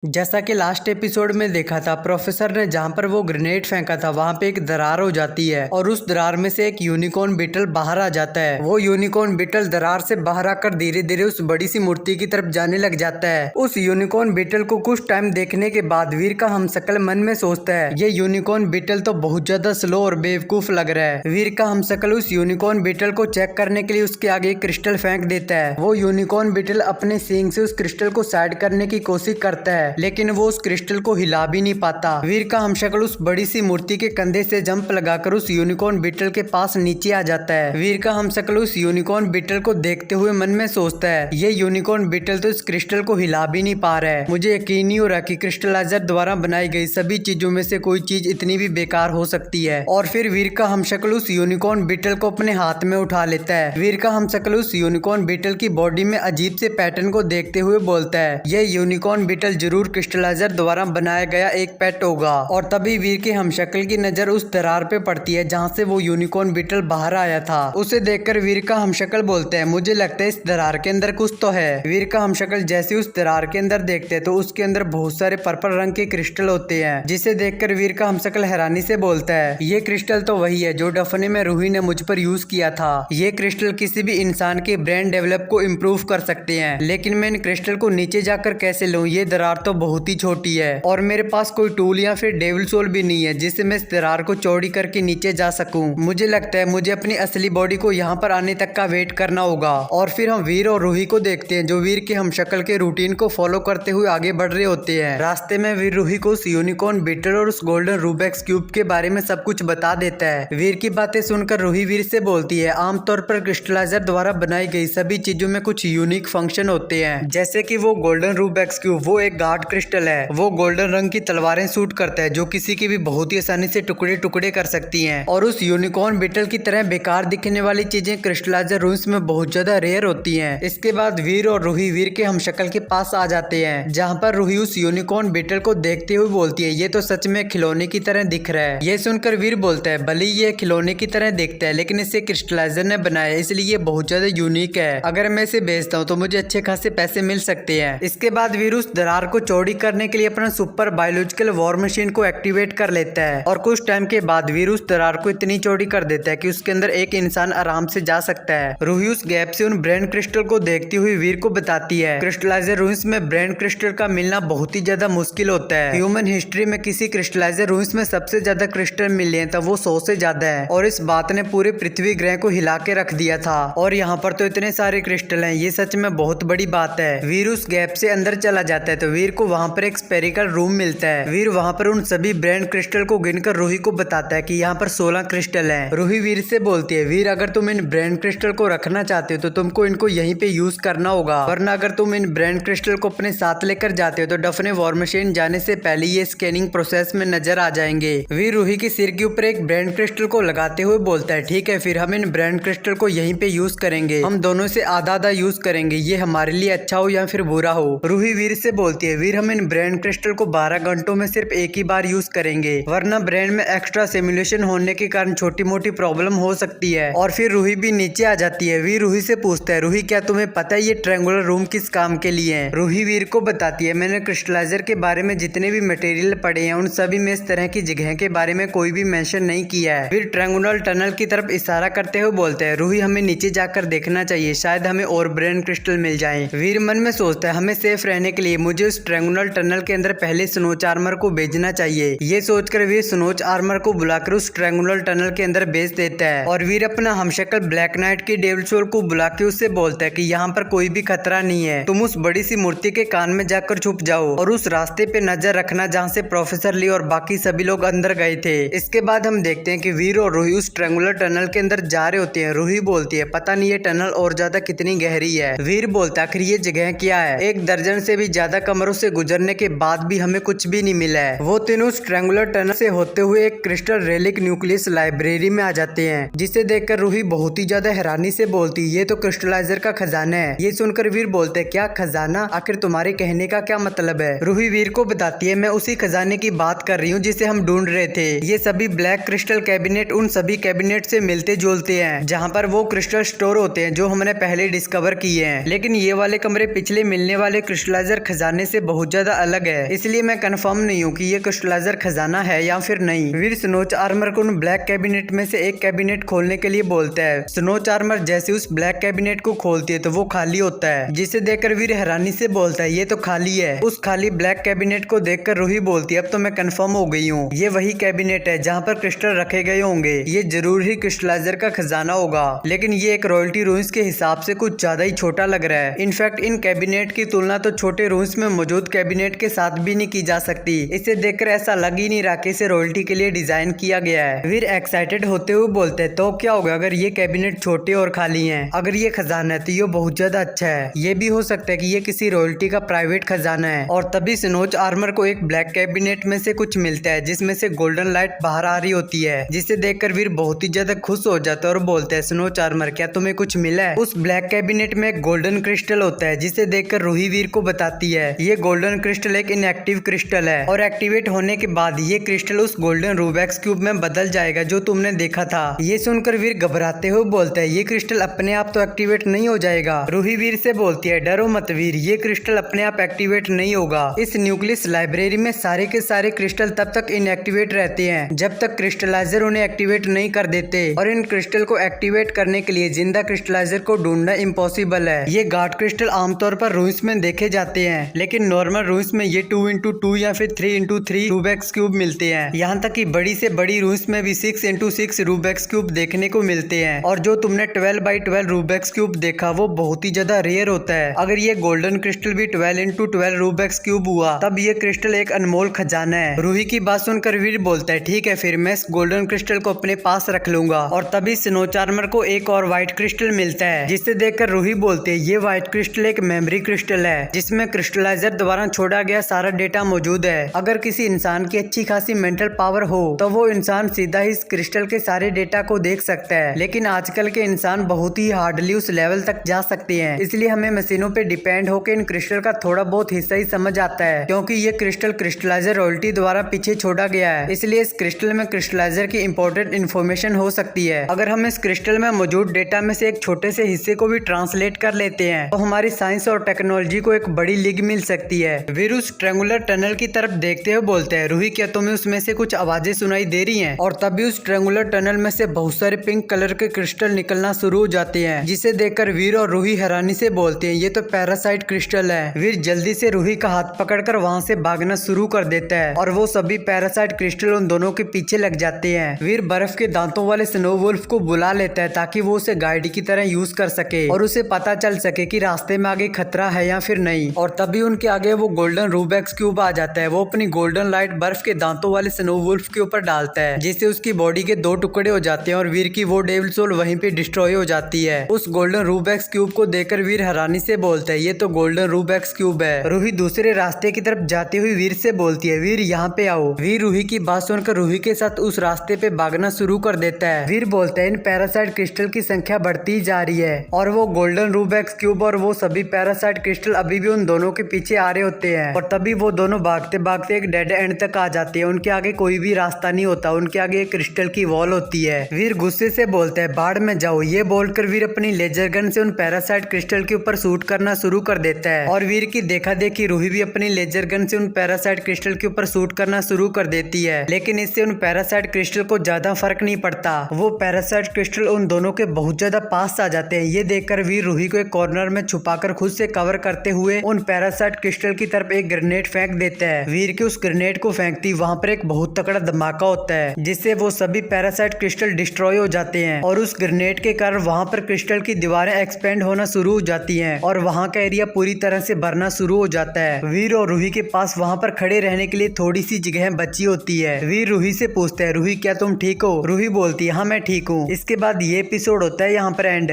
जैसा कि last episode में देखा था, प्रोफेसर ने जहां पर वो ग्रेनेड फेंका था वहां पे एक दरार हो जाती है और उस दरार में से एक यूनिकॉर्न बीटल बाहर आ जाता है। वो यूनिकॉर्न बीटल दरार से बाहर आकर धीरे धीरे उस बड़ी सी मूर्ति की तरफ जाने लग जाता है। उस यूनिकॉर्न बीटल को कुछ टाइम देखने के बाद वीर का हमशक्ल मन में सोचता है, ये यूनिकॉर्न बीटल तो बहुत ज्यादा स्लो और बेवकूफ लग रहा है। वीर का हमशक्ल उस यूनिकॉर्न बीटल को चेक करने के लिए उसके आगे एक क्रिस्टल फेंक देता है। वो यूनिकॉर्न बीटल अपने सींग से उस क्रिस्टल को साइड करने की कोशिश करता है, लेकिन वो उस क्रिस्टल को हिला भी नहीं पाता। वीर का हमशक्ल उस बड़ी सी मूर्ति के कंधे से जंप लगाकर उस यूनिकॉर्न बीटल के पास नीचे आ जाता है। वीर का हमशक्ल उस यूनिकॉर्न बीटल को देखते हुए मन में सोचता है, ये यूनिकॉर्न बीटल तो इस क्रिस्टल को हिला भी नहीं पा रहा है। मुझे यकीन नहीं हो रहा कि क्रिस्टलाइजर द्वारा बनाई गई सभी चीजों में से कोई चीज इतनी भी बेकार हो सकती है। और फिर वीर का हमशक्ल उस यूनिकॉर्न बीटल को अपने हाथ में उठा लेता है। वीर का हमशक्ल उस यूनिकॉर्न बीटल की बॉडी में अजीब से पैटर्न को देखते हुए बोलता है, यह यूनिकॉर्न बीटल जरूर क्रिस्टलाइजर द्वारा बनाया गया एक पेट होगा। और तभी वीर के हमशक्ल की नजर उस दरार पे पड़ती है जहाँ से वो यूनिकॉर्न बीटल बाहर आया था। उसे देखकर वीर का हमशक्ल बोलता है, मुझे लगता है इस दरार के अंदर कुछ तो है। वीर का हमशक्ल जैसे उस दरार के अंदर देखते हैं तो उसके अंदर बहुत सारे पर्पल रंग के क्रिस्टल होते हैं, जिसे देखकर वीर का हमशक्ल हैरानी से बोलता है, ये क्रिस्टल तो वही है जो डफने में रूही ने मुझ पर यूज किया था। ये क्रिस्टल किसी भी इंसान के ब्रेन डेवलप को इम्प्रूव कर सकते हैं, लेकिन मैं इन क्रिस्टल को नीचे जाकर कैसे लूं? ये दरार तो बहुत ही छोटी है और मेरे पास कोई टूल या फिर डेविल सोल भी नहीं है जिससे मैं इस दरार को चौड़ी करके नीचे जा सकूं। मुझे लगता है मुझे अपनी असली बॉडी को यहाँ पर आने तक का वेट करना होगा। और फिर हम वीर और रूही को देखते हैं जो वीर के हमशक्ल के रूटीन को फॉलो करते हुए आगे बढ़ रहे होते हैं। रास्ते में वीर रूही को उस यूनिकॉर्न बीटल और उस गोल्डन रूबिक्स क्यूब के बारे में सब कुछ बता देता है। वीर की बातें सुनकर रूही वीर से बोलती है, आमतौर पर क्रिस्टलाइजर द्वारा बनाई गई सभी चीजों में कुछ यूनिक फंक्शन होते हैं, जैसे कि वो गोल्डन रूबिक्स क्यूब वो एक गार्ड क्रिस्टल है। वो गोल्डन रंग की तलवारें शूट करता है जो किसी की भी बहुत ही आसानी से टुकड़े टुकड़े कर सकती हैं। और उस यूनिकॉर्न बीटल की तरह बेकार दिखने वाली चीजें क्रिस्टलाइजर रूम्स में बहुत ज्यादा रेयर होती हैं। इसके बाद वीर और रूही वीर के हमशक्ल के पास आ जाते हैं, जहां पर रूही उस यूनिकॉर्न बीटल को देखते हुए बोलती है, ये तो सच में खिलौने की तरह दिख रहा है। ये सुनकर वीर बोलता है, भले ये खिलौने की तरह दिखता है लेकिन इसे क्रिस्टलाइजर ने बनाया इसलिए ये बहुत ज्यादा यूनिक है। अगर मैं इसे बेचता हूँ तो मुझे अच्छे खासे पैसे मिल सकते हैं। इसके बाद वीर उस दरार को चौड़ी करने के लिए अपना सुपर बायोलॉजिकल वॉर मशीन को एक्टिवेट कर लेता है और कुछ टाइम के बाद वीर उस दरार को इतनी चौड़ी कर देता है कि उसके अंदर एक इंसान आराम से जा सकता है। रूही उस गैप से उन ब्रेन क्रिस्टल को देखती हुई वीर को बताती है, क्रिस्टलाइजर रूम्स में ब्रेन क्रिस्टल का मिलना बहुत ही ज्यादा मुश्किल होता है। ह्यूमन हिस्ट्री में किसी क्रिस्टलाइजर रूम्स में सबसे ज्यादा क्रिस्टल मिले हैं तब वो 100 से ज्यादा है और इस बात ने पूरे पृथ्वी ग्रह को हिला के रख दिया था। और यहाँ पर तो इतने सारे क्रिस्टल हैं, ये सच में बहुत बड़ी बात है। वीर उस गैप से अंदर चला जाता है तो वीर को वहाँ पर एक स्पेरिकल रूम मिलता है। वीर वहाँ पर उन सभी ब्रेन क्रिस्टल को गिनकर रूही को बताता है कि यहाँ पर 16 क्रिस्टल हैं। रूही वीर से बोलती है, वीर अगर तुम इन ब्रेन क्रिस्टल को रखना चाहते हो तो तुमको इनको यहीं पे यूज करना होगा, वरना अगर तुम इन ब्रेन क्रिस्टल को अपने साथ लेकर जाते हो तो डफने वॉर मशीन जाने से पहले ये स्कैनिंग प्रोसेस में नजर आ जाएंगे। वीर रूही के सिर के ऊपर एक ब्रेन क्रिस्टल को लगाते हुए बोलता है, ठीक है फिर हम इन ब्रेन क्रिस्टल को यहीं पे यूज करेंगे, हम दोनों से आधा आधा यूज करेंगे, ये हमारे लिए अच्छा हो या फिर बुरा हो। रूही वीर से बोलती है, वीर हम इन ब्रेन क्रिस्टल को 12 घंटों में सिर्फ एक ही बार यूज करेंगे, वरना ब्रेन में एक्स्ट्रा सिमुलेशन होने के कारण छोटी मोटी प्रॉब्लम हो सकती है। और फिर रूही भी नीचे आ जाती है। वीर रूही से पूछता है, रूही क्या तुम्हें पता है ये ट्रायंगुलर रूम किस काम के लिए है? रूही वीर को बताती है, मैंने क्रिस्टलाइजर के बारे में जितने भी मटेरियल पढ़े हैं उन सभी में इस तरह की जगह के बारे में कोई भी मेंशन नहीं किया है। फिर ट्रायंगुलर टनल की तरफ इशारा करते हुए बोलते हैं, रूही हमें नीचे जाकर देखना चाहिए, शायद हमें और ब्रेन क्रिस्टल मिल जाए। वीर मन में सोचता है, हमें सेफ रहने के लिए मुझे उस ट्रायंगुलर टनल के अंदर पहले स्नोच आर्मर को भेजना चाहिए। ये सोचकर वीर स्नोच आर्मर को बुलाकर उस ट्रायंगुलर टनल के अंदर भेज देता है और वीर अपना हमशक्ल ब्लैक नाइट की डेविल सोल को बुला के उससे बोलता है कि यहाँ पर कोई भी खतरा नहीं है, तुम उस बड़ी सी मूर्ति के कान में जाकर छुप जाओ और उस रास्ते पे नजर रखना जहाँ से प्रोफेसर ली और बाकी सभी लोग अंदर गए थे। इसके बाद हम देखते हैं कि वीर और रूही उस ट्रायंगुलर टनल के अंदर जा रहे होते हैं। रूही बोलती है, पता नहीं ये टनल और ज्यादा कितनी गहरी है। वीर बोलता है, आखिर ये जगह क्या है? 1 दर्जन से भी ज्यादा कमरों से गुजरने के बाद भी हमें कुछ भी नहीं मिला है। वो तीनों उस ट्रायंगुलर टनल से होते हुए एक क्रिस्टल रेलिक न्यूक्लियस लाइब्रेरी में आ जाते हैं, जिसे देखकर रूही बहुत ही ज्यादा हैरानी से बोलती है, ये तो क्रिस्टलाइजर का खजाना है। ये सुनकर वीर बोलते हैं, क्या खजाना? आखिर तुम्हारे कहने का क्या मतलब है? रूही वीर को बताती है, मैं उसी खजाने की बात कर रही हूँ जिसे हम ढूंढ रहे थे। ये सभी ब्लैक क्रिस्टल कैबिनेट उन सभी कैबिनेट से मिलते जुलते हैं जहाँ पर वो क्रिस्टल स्टोर होते हैं जो हमने पहले डिस्कवर किए हैं, लेकिन ये वाले कमरे पिछले मिलने वाले क्रिस्टलाइजर खजाने से बहुत ज्यादा अलग है, इसलिए मैं कंफर्म नहीं हूँ कि ये क्रिस्टलाइजर खजाना है या फिर नहीं। वीर स्नोच आर्मर को उन ब्लैक कैबिनेट में से एक कैबिनेट खोलने के लिए बोलता है। स्नोच आर्मर जैसे उस ब्लैक कैबिनेट को खोलती है तो वो खाली होता है, जिसे देखकर वीर हैरानी से बोलता है ये तो खाली है। उस खाली ब्लैक कैबिनेट को देखकर रूही बोलती है अब तो मैं कंफर्म हो गई हूँ, ये वही कैबिनेट है जहाँ पर क्रिस्टल रखे गए होंगे, ये जरूर ही क्रिस्टलाइजर का खजाना होगा। लेकिन ये एक रॉयल्टी रूम्स के हिसाब से कुछ ज्यादा ही छोटा लग रहा है। इनफैक्ट इन कैबिनेट की तुलना तो छोटे रूम्स में मौजूद कैबिनेट के साथ भी नहीं की जा सकती। इसे देखकर ऐसा लग ही नहीं रहा कि इसे रॉयल्टी के लिए डिजाइन किया गया है। वीर एक्साइटेड होते हुए बोलते हैं तो क्या होगा अगर ये कैबिनेट छोटे और खाली हैं? अगर ये खजाना है तो ये बहुत ज्यादा अच्छा है, ये भी हो सकता है कि ये किसी रॉयल्टी का प्राइवेट खजाना है। और तभी स्नोच आर्मर को एक ब्लैक कैबिनेट में से कुछ मिलता है जिसमें से गोल्डन लाइट बाहर आ रही होती है, जिसे देखकर वीर बहुत ही ज्यादा खुश हो जाता है और बोलते हैं स्नोच आर्मर क्या तुम्हें कुछ मिला है? उस ब्लैक कैबिनेट में एक गोल्डन क्रिस्टल होता है, जिसे देखकर रूही वीर को बताती है ये गोल्डन क्रिस्टल एक इनएक्टिव क्रिस्टल है और एक्टिवेट होने के बाद ये क्रिस्टल उस गोल्डन रूबेक्स क्यूब में बदल जाएगा जो तुमने देखा था। ये सुनकर वीर घबराते हुए बोलता है ये क्रिस्टल अपने आप तो एक्टिवेट नहीं हो जाएगा। रूही वीर से बोलती है डरो मत वीर, ये क्रिस्टल अपने आप एक्टिवेट नहीं होगा। इस न्यूक्लियस लाइब्रेरी में सारे के सारे क्रिस्टल तब तक इनएक्टिवेट रहते हैं जब तक क्रिस्टलाइजर उन्हें एक्टिवेट नहीं कर देते, और इन क्रिस्टल को एक्टिवेट करने के लिए जिंदा क्रिस्टलाइजर को ढूंढना इम्पॉसिबल है। ये गार्ड क्रिस्टल आमतौर पर रूम्स में देखे जाते हैं, लेकिन नॉर्मल रूम्स में ये 2x2 या फिर 3x3 रूबेक्स क्यूब मिलते हैं। यहाँ तक कि बड़ी से बड़ी रूम्स में भी 6x6 रूबेक्स क्यूब देखने को मिलते हैं, और जो तुमने 12x12 रूबेक्स क्यूब देखा वो बहुत ही ज्यादा रेयर होता है। अगर ये गोल्डन क्रिस्टल भी 12x12 रूबेक्स क्यूब हुआ तब ये क्रिस्टल एक अनमोल खजाना है। रूही की बात सुनकर वीर बोलता है ठीक है फिर मैं इस गोल्डन क्रिस्टल को अपने पास रख लूंगा। और तभी स्नोच आर्मर को एक और व्हाइट क्रिस्टल मिलता है, जिसे देखकर रूही बोलते है ये व्हाइट क्रिस्टल एक मेमोरी क्रिस्टल है जिसमें क्रिस्टलाइजर द्वारा छोड़ा गया सारा डेटा मौजूद है। अगर किसी इंसान की अच्छी खासी मेंटल पावर हो तो वो इंसान सीधा ही इस क्रिस्टल के सारे डेटा को देख सकता है, लेकिन आजकल के इंसान बहुत ही हार्डली उस लेवल तक जा सकते हैं। इसलिए हमें मशीनों पे डिपेंड होकर इन क्रिस्टल का थोड़ा बहुत हिस्सा ही समझ आता है, क्योंकि ये क्रिस्टल क्रिस्टलाइजर रॉयल्टी द्वारा पीछे छोड़ा गया है। इसलिए इस क्रिस्टल में क्रिस्टलाइजर की इंपॉर्टेंट इन्फॉर्मेशन हो सकती है। अगर हम इस क्रिस्टल में मौजूद डेटा में से एक छोटे से हिस्से को भी ट्रांसलेट कर लेते हैं तो हमारी साइंस और टेक्नोलॉजी को एक बड़ी लीग मिल सकती है। वीर उस ट्रायंगुलर टनल की तरफ देखते हुए बोलते हैं रूही क्या तुम्हें उसमें से कुछ आवाजें सुनाई दे रही हैं? और तभी उस ट्रायंगुलर टनल में से बहुत सारे पिंक कलर के क्रिस्टल निकलना शुरू हो जाते हैं, जिसे देखकर वीर और रूही हैरानी से बोलते हैं ये तो पैरासाइट क्रिस्टल है। वीर जल्दी से रूही का हाथ पकड़कर वहाँ से भागना शुरू कर देता है और वो सभी पैरासाइट क्रिस्टल उन दोनों के पीछे लग जाते हैं। वीर बर्फ के दांतों वाले स्नो वुल्फ को बुला लेता है ताकि वो उसे गाइड की तरह यूज कर सके और उसे पता चल सके कि रास्ते में आगे खतरा है या फिर नहीं। और तभी उनके आगे वो गोल्डन रूबेक्स क्यूब आ जाता है। वो अपनी गोल्डन लाइट बर्फ के दांतों वाले स्नो वुल्फ के ऊपर डालता है, जिससे उसकी बॉडी के 2 टुकड़े हो जाते हैं और वीर की वो डेविल सोल वहीं पे डिस्ट्रॉय हो जाती है। उस गोल्डन रूबेक्स क्यूब को देखकर वीर हैरानी से बोलता है ये तो गोल्डन रूबेक्स क्यूब है। रूही दूसरे रास्ते की तरफ जाते हुए वीर से बोलती है वीर यहाँ पे आओ। वीर रूही की बात सुनकर रूही के साथ उस रास्ते पे भागना शुरू कर देता है। वीर बोलता है इन पैरासाइट क्रिस्टल की संख्या बढ़ती जा रही है और वो गोल्डन रूबेक्स क्यूब और वो सभी पैरासाइट क्रिस्टल अभी भी उन दोनों के पीछे आ रहे होते हैं। और तभी वो दोनों भागते भागते एक डेड एंड तक आ जाते हैं। उनके आगे कोई भी रास्ता नहीं होता, उनके आगे एक क्रिस्टल की वॉल होती है। वीर गुस्से से बोलता है बाढ़ में जाओ। ये बोलकर वीर अपनी लेजर गन से उन पैरासाइट क्रिस्टल के ऊपर शूट करना शुरू कर देता है और वीर की देखा देखी रूही भी अपनी लेजर गन से उन पैरासाइट क्रिस्टल के ऊपर शूट करना शुरू कर देती है। लेकिन इससे उन पैरासाइट क्रिस्टल को ज्यादा फर्क नहीं पड़ता। वो पैरासाइट क्रिस्टल उन दोनों के बहुत ज्यादा पास आ जाते हैं। ये देखकर वीर रूही को एक कॉर्नर में छुपाकर खुद से कवर करते हुए उन पैरासाइट क्रिस्टल की तरफ एक ग्रेनेड फेंक देता है। वीर के उस ग्रेनेड को फेंकती वहाँ पर एक बहुत तगड़ा धमाका होता है, जिससे वो सभी पैरासाइट क्रिस्टल डिस्ट्रॉय हो जाते हैं और उस ग्रेनेड के कारण वहाँ पर क्रिस्टल की दीवारें एक्सपेंड होना शुरू हो जाती हैं और वहाँ का एरिया पूरी तरह से भरना शुरू हो जाता है। वीर और रूही के पास वहाँ पर खड़े रहने के लिए थोड़ी सी जगह बची होती है। वीर रूही से पूछता है रूही क्या तुम ठीक हो? रूही बोलती है हाँ मैं ठीक हूँ। इसके बाद ये एपिसोड होता है यहाँ पर एंड।